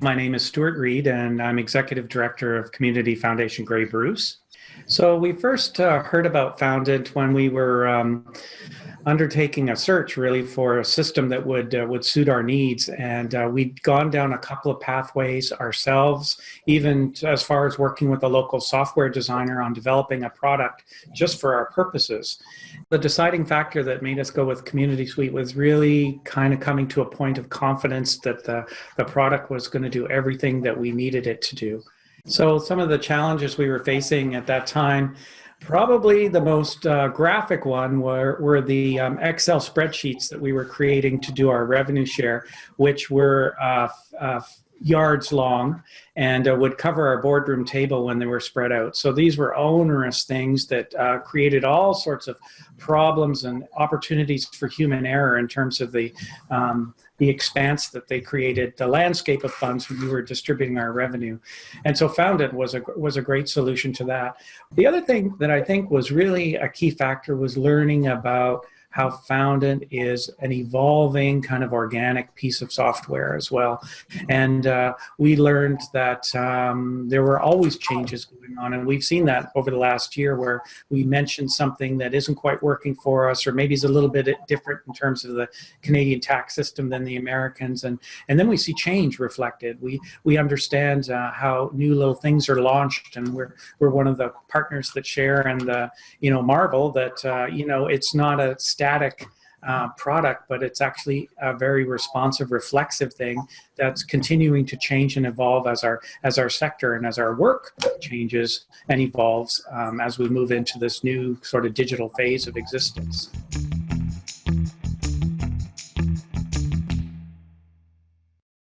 My name is Stuart Reid, and I'm Executive Director of Community Foundation Grey Bruce. So we first heard about Foundant when we were undertaking a search really for a system that would suit our needs, and we'd gone down a couple of pathways ourselves, even as far as working with a local software designer on developing a product just for our purposes. The deciding factor that made us go with CommunitySuite was really kind of coming to a point of confidence that the product was going to do everything that we needed it to do. So some of the challenges we were facing at that time, probably the most graphic one were the Excel spreadsheets that we were creating to do our revenue share, which were yards long and would cover our boardroom table when they were spread out. So these were onerous things that created all sorts of problems and opportunities for human error in terms of the expanse that they created, the landscape of funds when we were distributing our revenue. And so Foundant was a great solution to that. The other thing that I think was really a key factor was learning about how Foundant is an evolving kind of organic piece of software as well. And we learned that there were always changes going on. And we've seen that over the last year where we mentioned something that isn't quite working for us, or maybe is a little bit different in terms of the Canadian tax system than the Americans. And then we see change reflected. We understand how new little things are launched, and we're one of the partners that share and marvel that it's not a static product, but it's actually a very responsive, reflexive thing that's continuing to change and evolve as our sector and as our work changes and evolves as we move into this new sort of digital phase of existence.